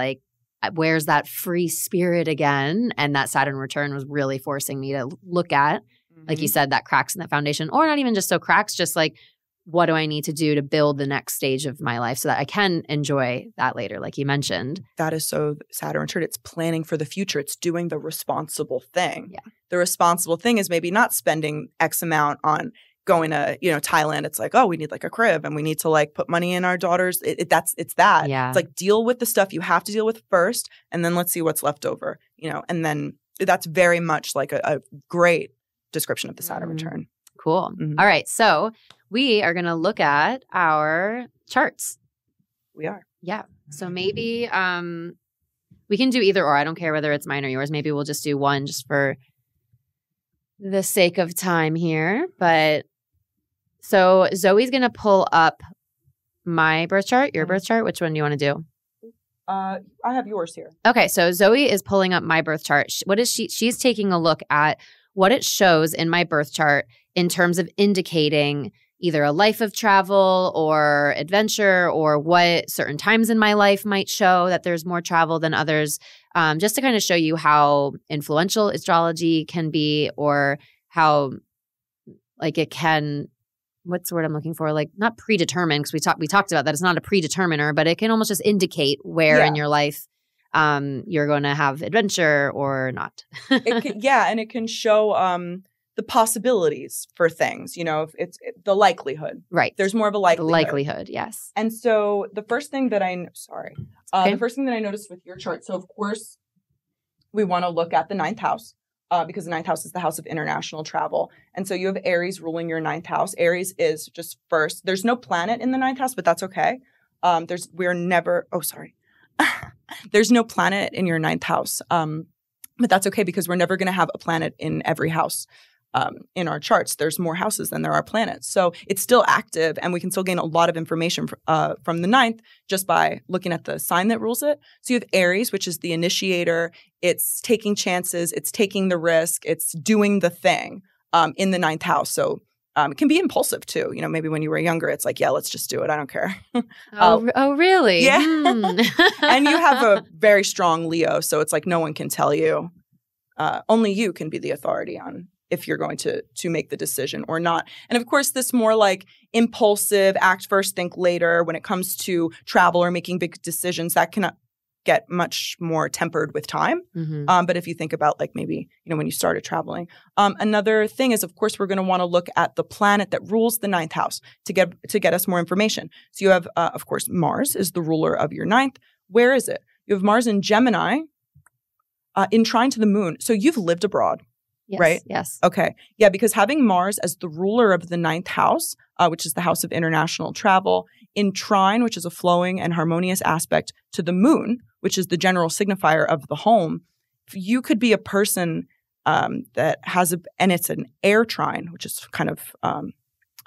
where's that free spirit again? And that Saturn return was really forcing me to look at, like you said, that cracks in that foundation, or not even just so cracks, just what do I need to do to build the next stage of my life so that I can enjoy that later, like you mentioned. That is so Saturn return. It's planning for the future. It's doing the responsible thing. Yeah. The responsible thing is maybe not spending X amount on going to, Thailand. It's we need a crib and we need to put money in our daughters. It's that. Yeah. It's deal with the stuff you have to deal with first, and then let's see what's left over, and then that's very much a great description of the Saturn return. Cool. All right. So we are going to look at our charts. We are. Yeah. So maybe we can do either or. I don't care whether it's mine or yours. Maybe we'll just do one just for the sake of time here. But so Zoe's going to pull up my birth chart, your birth chart. Which one do you want to do? I have yours here. Okay. So Zoe is pulling up my birth chart. What is she? She's taking a look at what it shows in my birth chart in terms of indicating either a life of travel or adventure, or what certain times in my life might show that there's more travel than others, just to kind of show you how influential astrology can be, or how it can, what's the word I'm looking for? Not predetermined, because we talked about that. It's not a predeterminer, but it can almost just indicate where in your life you're going to have adventure or not. And it can show the possibilities for things, it's the likelihood. Right. There's more of a likelihood. The likelihood, yes. And so the first thing that the first thing that I noticed with your chart, so of course we want to look at the 9th house, because the 9th house is the house of international travel. And so you have Aries ruling your 9th house. Aries is just first. There's no planet in the 9th house, but that's okay. There's no planet in your 9th house. But that's okay, because we're never going to have a planet in every house. In our charts, there's more houses than there are planets. So it's still active, and we can still gain a lot of information from the 9th just by looking at the sign that rules it. So you have Aries, which is the initiator. It's taking chances. It's taking the risk. It's doing the thing in the 9th house. So it can be impulsive too. Maybe when you were younger, it's let's just do it. I don't care. Oh, really? Yeah. And you have a very strong Leo. So it's no one can tell you. Only you can be the authority on if you're going to make the decision or not. And of course, this more impulsive, act first, think later, when it comes to travel or making big decisions, that can get much more tempered with time. But if you think about maybe, when you started traveling. Another thing is, of course, we're going to want to look at the planet that rules the 9th house to get us more information. So you have, of course, Mars is the ruler of your 9th. Where is it? You have Mars in Gemini in trine to the moon. So you've lived abroad, yes, right? Yes. Okay. Yeah, because having Mars as the ruler of the 9th house, which is the house of international travel, in trine, which is a flowing and harmonious aspect to the moon, which is the general signifier of the home, you could be a person that has and it's an air trine, which is kind of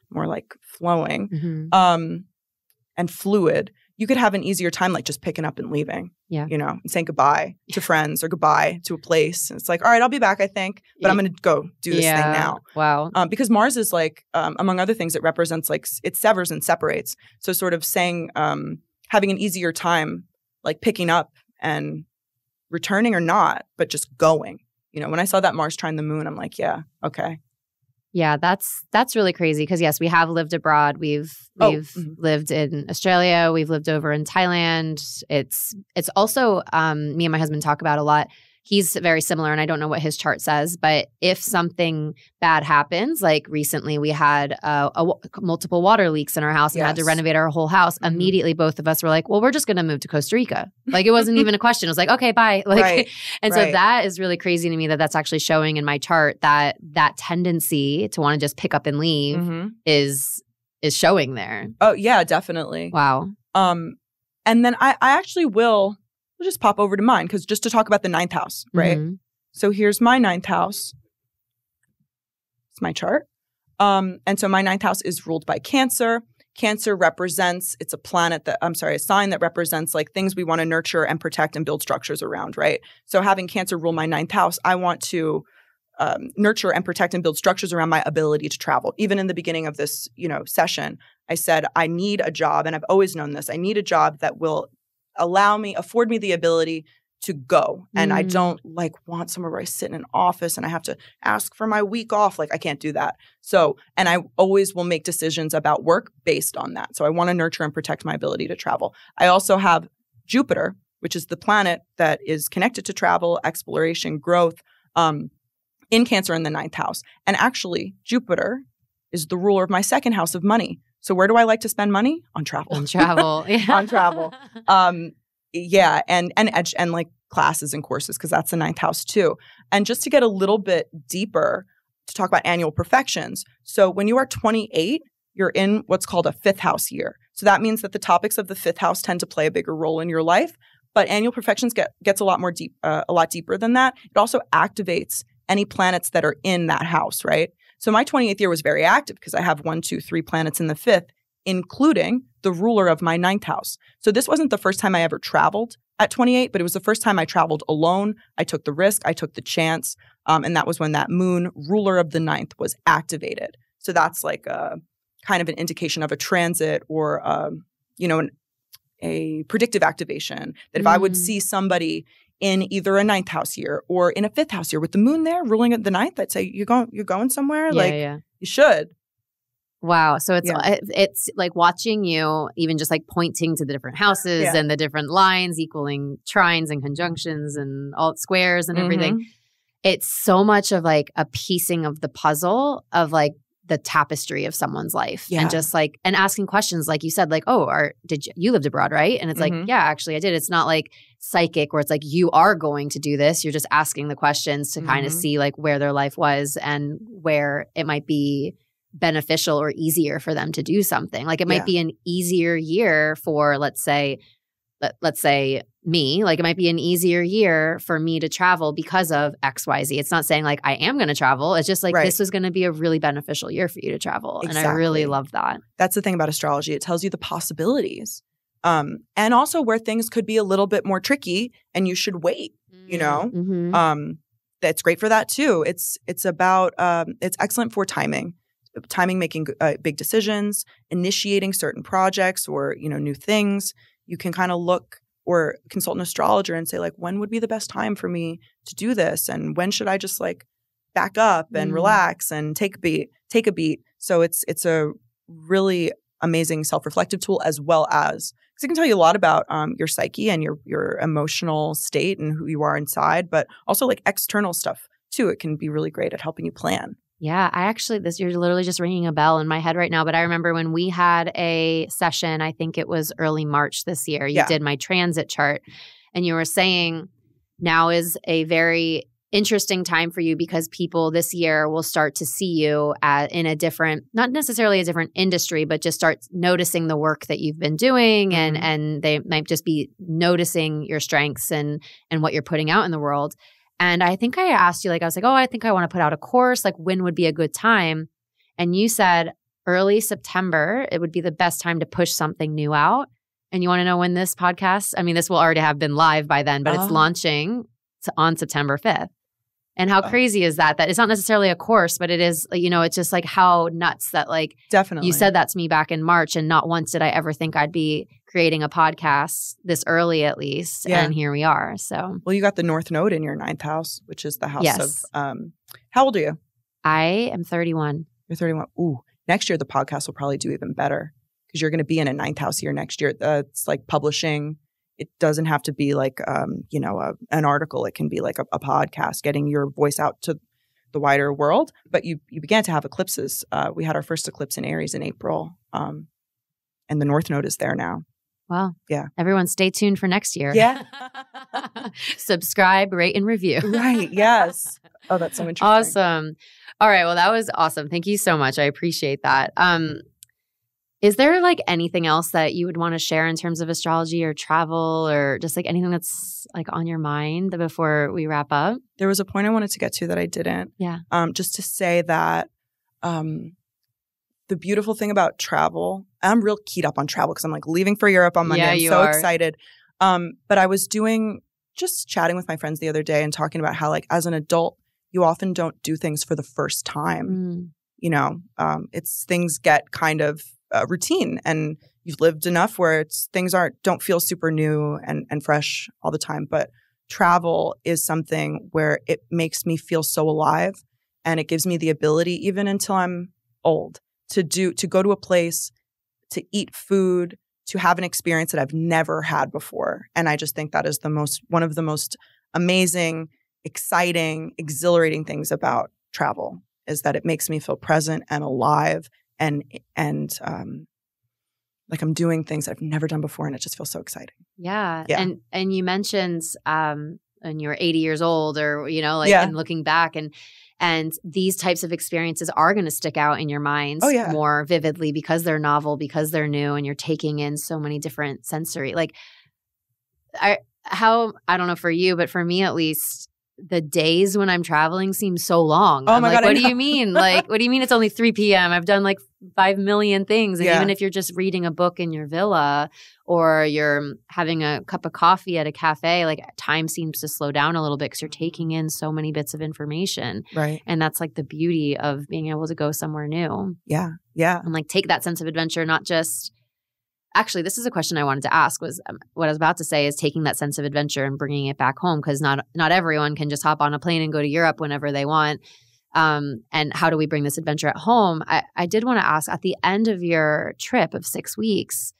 more like flowing and fluid. You could have an easier time like just picking up and leaving, and saying goodbye to friends or goodbye to a place. And it's like, all right, I'll be back, I think, but I'm going to go do this thing now. Wow. Because Mars is like, among other things, it represents like it severs and separates. So sort of saying, having an easier time like picking up and returning or not, but just going. When I saw that Mars trine the moon, I'm like, yeah, okay. Yeah, that's really crazy because yes, we have lived abroad. We've lived in Australia. We've lived over in Thailand. It's also me and my husband talk about a lot. He's very similar, and I don't know what his chart says, but if something bad happens, like recently we had multiple water leaks in our house and had to renovate our whole house, immediately both of us were like, well, we're just going to move to Costa Rica. Like it wasn't even a question. It was like, okay, bye. Like, so that is really crazy to me that that's actually showing in my chart that tendency to want to just pick up and leave is showing there. Oh yeah, definitely. Wow. And then I actually will just pop over to mine because just to talk about the 9th house, right? So here's my 9th house. It's my chart. And so my 9th house is ruled by Cancer. Cancer represents, it's a sign that represents like things we want to nurture and protect and build structures around, right? So having Cancer rule my 9th house, I want to nurture and protect and build structures around my ability to travel. Even in the beginning of this, session, I said, I need a job, and I've always known this. I need a job that will afford me the ability to go. And I don't want somewhere where I sit in an office and I have to ask for my week off. Like I can't do that. So, and I always will make decisions about work based on that. So I want to nurture and protect my ability to travel. I also have Jupiter, which is the planet that is connected to travel, exploration, growth, in Cancer in the 9th house. And actually Jupiter is the ruler of my 2nd house of money. So where do I like to spend money? On travel. On travel. Yeah. On travel. Yeah. And like classes and courses, because that's the 9th house too. And just to get a little bit deeper to talk about annual perfections. So when you are 28, you're in what's called a 5th house year. So that means that the topics of the 5th house tend to play a bigger role in your life. But annual perfections gets a lot deeper than that. It also activates any planets that are in that house, right? So my 28th year was very active because I have 1, 2, 3 planets in the 5th, including the ruler of my 9th house. So this wasn't the first time I ever traveled at 28, but it was the first time I traveled alone. I took the risk, I took the chance, and that was when that moon, ruler of the 9th, was activated. So that's like a kind of an indication of a transit or, a predictive activation that if I would see somebody in either a 9th house year or in a 5th house year with the moon there ruling at the 9th, I'd say, you're going somewhere? You should. Wow. So it's like watching you even just like pointing to the different houses and the different lines equaling trines and conjunctions and all squares and everything. It's so much of like a piecing of the puzzle of like the tapestry of someone's life and just like, and asking questions like you said, like, you lived abroad, right? And it's like, yeah, actually I did. It's not like psychic where it's like, you are going to do this. You're just asking the questions to kind of see like where their life was and where it might be beneficial or easier for them to do something. Like it might be an easier year for, let's say me, like it might be an easier year for me to travel because of XYZ. It's not saying like I am going to travel. It's just like this is going to be a really beneficial year for you to travel. Exactly. And I really love that. That's the thing about astrology. It tells you the possibilities and also where things could be a little bit more tricky and you should wait, That's great for that too. It's about it's excellent for timing making big decisions, initiating certain projects or, new things. You can kind of look or consult an astrologer and say like, when would be the best time for me to do this? And when should I just like back up and relax and take a beat? So it's a really amazing self-reflective tool as well as, because it can tell you a lot about your psyche and your emotional state and who you are inside, but also like external stuff too. It can be really great at helping you plan. Yeah, you're literally just ringing a bell in my head right now. But I remember when we had a session, I think it was early March this year, you did my transit chart. And you were saying now is a very interesting time for you because people this year will start to see you in a different, not necessarily a different industry, but just start noticing the work that you've been doing, and they might just be noticing your strengths and what you're putting out in the world. And I think I asked you, like, I was like, oh, I think I want to put out a course. Like, when would be a good time? And you said early September, it would be the best time to push something new out. And you want to know when this podcast, I mean, this will already have been live by then, but it's launching on September 5th. And how crazy is that? That it's not necessarily a course, but it is, you know, it's just like how nuts that, like, definitely, you said that to me back in March, and not once did I ever think I'd be creating a podcast this early, at least. Yeah. And here we are. So, well, you got the North Node in your ninth house, which is the house yes. of, how old are you? I am 31. You're 31. Ooh, next year the podcast will probably do even better because you're going to be in a ninth house year next year. It's like publishing. It doesn't have to be like, you know, an article. It can be like a podcast, getting your voice out to the wider world. But you began to have eclipses. We had our first eclipse in Aries in April, and the North Node is there now. Wow. Yeah. Everyone stay tuned for next year. Yeah. Subscribe, rate, and review. Right. Yes. Oh, that's so interesting. Awesome. All right. Well, that was awesome. Thank you so much. I appreciate that. Is there like anything else that you would want to share in terms of astrology or travel, or just like anything that's like on your mind before we wrap up? There was a point I wanted to get to that I didn't. Yeah. Just to say that the beautiful thing about travel, I'm real keyed up on travel because I'm like leaving for Europe on Monday. I'm so excited. But I was just chatting with my friends the other day and talking about how, like, as an adult, you often don't do things for the first time. You know, things get kind of routine, and you've lived enough where things don't feel super new and fresh all the time. But travel is something where it makes me feel so alive, and it gives me the ability, even until I'm old, to go to a place, to eat food, to have an experience that I've never had before. And I just think that is one of the most amazing, exciting, exhilarating things about travel, is that it makes me feel present and alive, and like I'm doing things that I've never done before, and it just feels so exciting. Yeah. And you mentioned and you're 80 years old, or, you know, like, and looking back, and these types of experiences are going to stick out in your minds more vividly because they're novel, because they're new, and you're taking in so many different sensory. Like, I don't know for you, but for me at least, the days when I'm traveling seem so long. Oh my God, what do you mean? Like, what do you mean it's only 3 p.m.? I've done like 5 million things. And even if you're just reading a book in your villa, or you're having a cup of coffee at a cafe, like, time seems to slow down a little bit because you're taking in so many bits of information. Right. And that's like the beauty of being able to go somewhere new. Yeah. Yeah. And like take that sense of adventure, not just – actually, this is a question I wanted to ask, was what I was about to say is taking that sense of adventure and bringing it back home, because not everyone can just hop on a plane and go to Europe whenever they want. And how do we bring this adventure at home? I did want to ask, at the end of your trip of 6 weeks,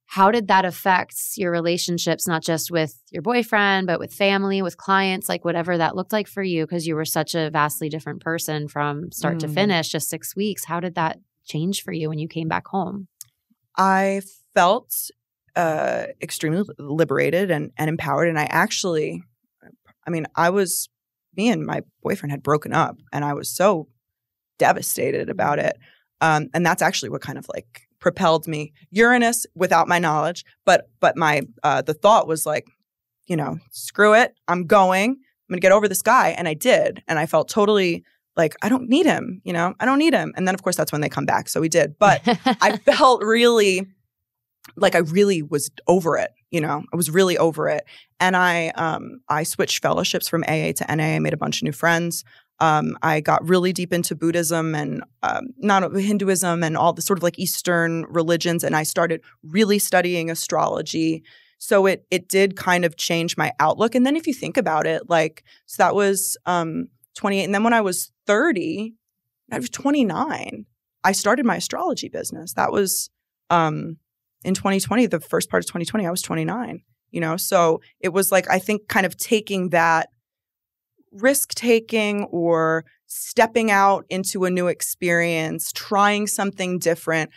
how did that affect your relationships, not just with your boyfriend, but with family, with clients, like whatever that looked like for you, because you were such a vastly different person from start to finish, just 6 weeks. How did that change for you when you came back home? I felt extremely liberated and empowered. And me and my boyfriend had broken up, and I was so devastated about it. And that's actually what kind of like propelled me. Uranus without my knowledge, but my the thought was like, you know, screw it, I'm going to get over this guy. And I did. And I felt totally like, I don't need him, you know, I don't need him. And then of course that's when they come back. So we did. But I felt really like I really was over it, you know, I was really over it. And I switched fellowships from AA to NA. I made a bunch of new friends. I got really deep into Buddhism and not Hinduism and all the sort of like Eastern religions. And I started really studying astrology. So it did kind of change my outlook. And then if you think about it, like, so that was 28. And then when I was 30, I was 29. I started my astrology business. That was in 2020, the first part of 2020, I was 29, you know? So it was like, I think kind of taking that risk-taking or stepping out into a new experience, trying something different,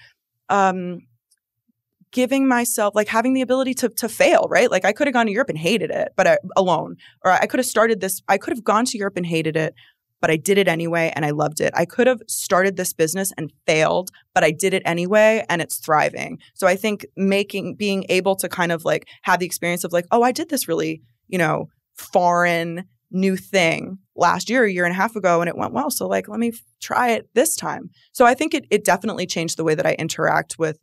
giving myself, like having the ability to fail, right? Like I could have gone to Europe and hated it, but alone. Or I could have gone to Europe and hated it, but I did it anyway and I loved it. I could have started this business and failed, but I did it anyway and it's thriving. So I think being able to kind of like have the experience of like, oh, I did this really, foreign new thing last year, a year and a half ago, and it went well. So like, let me try it this time. So I think it definitely changed the way that I interact with,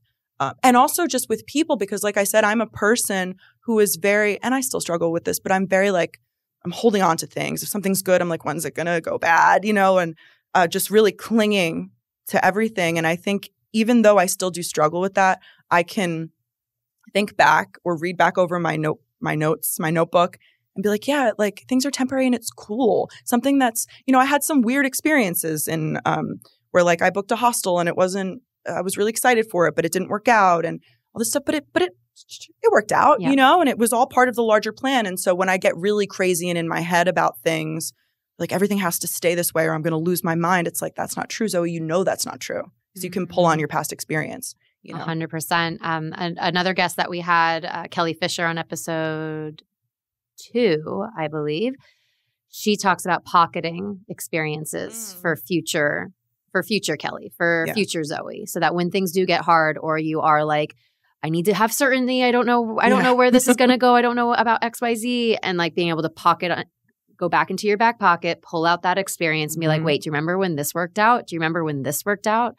and also just with people, because like I said, I'm a person who is very, and I still struggle with this, but I'm very like, I'm holding on to things. If something's good, I'm like, when's it going to go bad? And just really clinging to everything. And I think even though I still do struggle with that, I can think back or read back over my notebook and be like, yeah, like things are temporary and it's cool. Something that's, I had some weird experiences in where like I booked a hostel and it wasn't, I was really excited for it, but it didn't work out and all this stuff, but it worked out, and it was all part of the larger plan. And so when I get really crazy and in my head about things, like everything has to stay this way or I'm going to lose my mind. It's like, that's not true, Zoe. That's not true because you can pull on your past experience. 100%. And another guest that we had, Kelly Fisher on episode 2, I believe, she talks about pocketing experiences for future Kelly, future Zoe, so that when things do get hard or you are like, I need to have certainty. I don't know where this is going to go. I don't know about XYZ. And like being able to go back into your back pocket, pull out that experience and be like, wait, do you remember when this worked out? Do you remember when this worked out?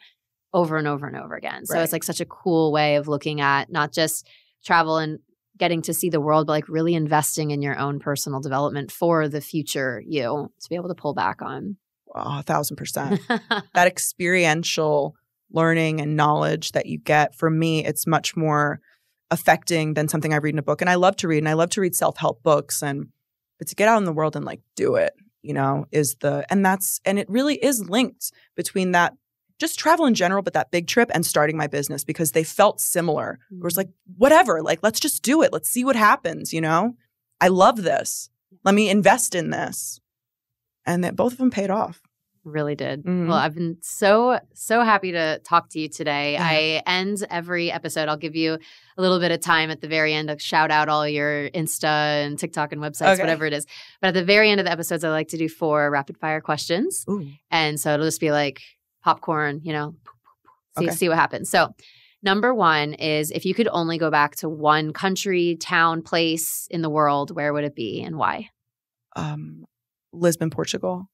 Over and over and over again. So it's like such a cool way of looking at not just travel and getting to see the world, but like really investing in your own personal development for the future you to be able to pull back on. 1,000%. That experiential learning and knowledge that you get, for me, it's much more affecting than something I read in a book. And I love to read, and I love to read self-help books, but to get out in the world and like do it, and it really is linked between that, just travel in general, but that big trip and starting my business, because they felt similar. It was like, whatever, like, let's just do it. Let's see what happens. I love this. Let me invest in this. And that both of them paid off. Really did. Well, I've been so happy to talk to you today. Yeah. I end every episode. I'll give you a little bit of time at the very end to shout out all your Insta and TikTok and websites, whatever it is. But at the very end of the episodes, I like to do 4 rapid fire questions. Ooh. And so it'll just be like popcorn, see what happens. So number 1 is, if you could only go back to one country, town, place in the world, where would it be and why? Lisbon, Portugal.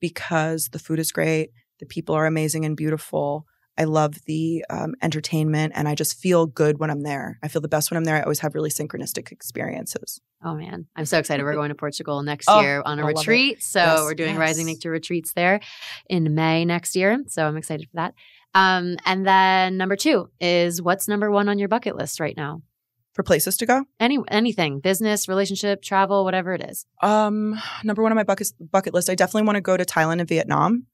Because the food is great, the people are amazing and beautiful. I love the entertainment, and I just feel good when I'm there. I feel the best when I'm there. I always have really synchronistic experiences. Oh, man. I'm so excited. We're going to Portugal next year on a retreat. So we're doing Rising Nature retreats there in May next year. So I'm excited for that. And then number 2 is, what's number 1 on your bucket list right now? For places to go? Anything. Business, relationship, travel, whatever it is. Number 1 on my bucket list, I definitely want to go to Thailand and Vietnam.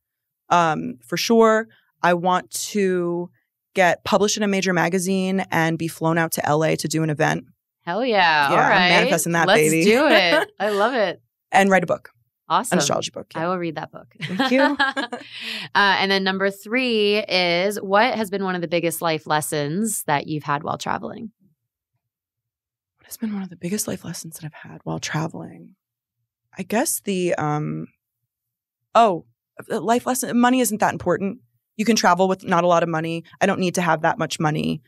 For sure. I want to get published in a major magazine and be flown out to LA to do an event. Hell yeah. All right. I'm manifesting that, baby. Let's do it. I love it. And write a book. Awesome. An astrology book. Yeah. I will read that book. Thank you. And then number 3 is, what has been one of the biggest life lessons that you've had while traveling? It's been one of the biggest life lessons that I've had while traveling. I guess the life lesson, money isn't that important. You can travel with not a lot of money. I don't need to have that much money.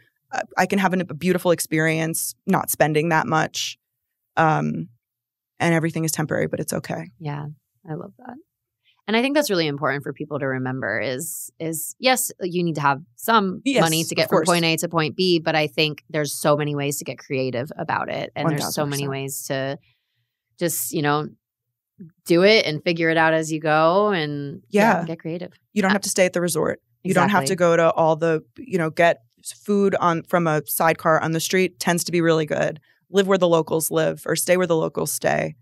I can have a beautiful experience not spending that much. And everything is temporary, but it's okay. Yeah, I love that. And I think that's really important for people to remember is yes, you need to have some money to get from point A to point B, but I think there's so many ways to get creative about it. And 1,000%. There's so many ways to just, do it and figure it out as you go and get creative. You don't have to stay at the resort. You don't have to go to all the, get food from a sidecar on the street. Tends to be really good. Live where the locals live or stay where the locals stay.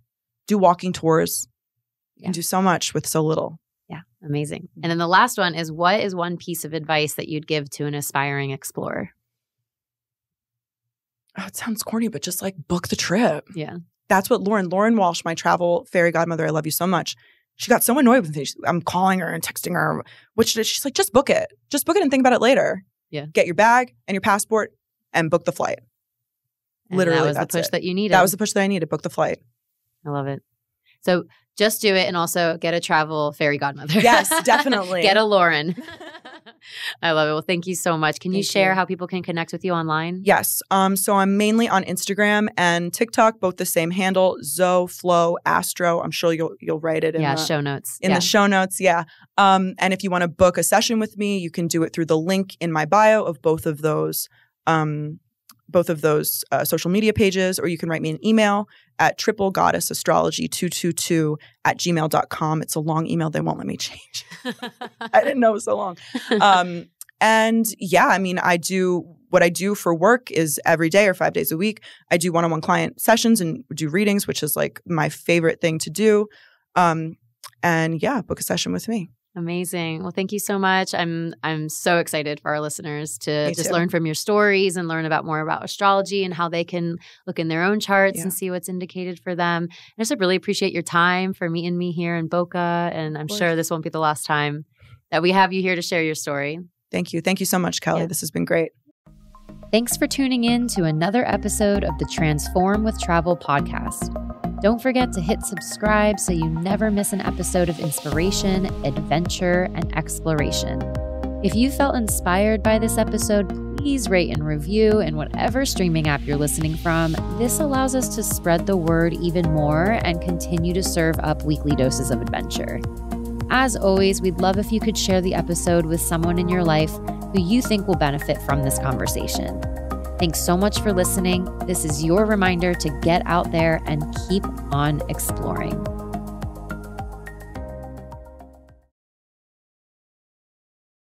Do walking tours. You can do so much with so little. Yeah, amazing. And then the last one is, what is one piece of advice that you'd give to an aspiring explorer? Oh, it sounds corny, but just like book the trip. Yeah. That's what Lauren Walsh, my travel fairy godmother, I love you so much. She got so annoyed with me. I'm calling her and texting her, she's like, just book it. Just book it and think about it later. Yeah. Get your bag and your passport and book the flight. And Literally, that was the that's push it. that you needed. That was the push that I needed. Book the flight. I love it. So just do it, and also get a travel fairy godmother. Yes, definitely. Get a Lauren. I love it. Well, thank you so much. Can you Thank share you. how people can connect with you online? Yes. So I'm mainly on Instagram and TikTok, both the same handle, Zoe Flow Astro. I'm sure you'll write it in the show notes. the show notes. Yeah. And if you want to book a session with me, you can do it through the link in my bio of both of those social media pages, or you can write me an email at triplegoddessastrology222@gmail.com. It's a long email. They won't let me change. I didn't know it was so long. And yeah, I mean, what I do for work is every day or 5 days a week, I do one-on-one client sessions and do readings, which is like my favorite thing to do. And yeah, book a session with me. Amazing. Well, thank you so much. I'm so excited for our listeners to Me just too. learn from your stories and learn more about astrology and how they can look in their own charts and see what's indicated for them. I just really appreciate your time for meeting me here in Boca, and I'm sure this won't be the last time that we have you here to share your story. Thank you. Thank you so much, Kelly. Yeah. This has been great. Thanks for tuning in to another episode of the Transform with Travel podcast. Don't forget to hit subscribe so you never miss an episode of inspiration, adventure, and exploration. If you felt inspired by this episode, please rate and review in whatever streaming app you're listening from. This allows us to spread the word even more and continue to serve up weekly doses of adventure. As always, we'd love if you could share the episode with someone in your life who you think will benefit from this conversation. Thanks so much for listening. This is your reminder to get out there and keep on exploring.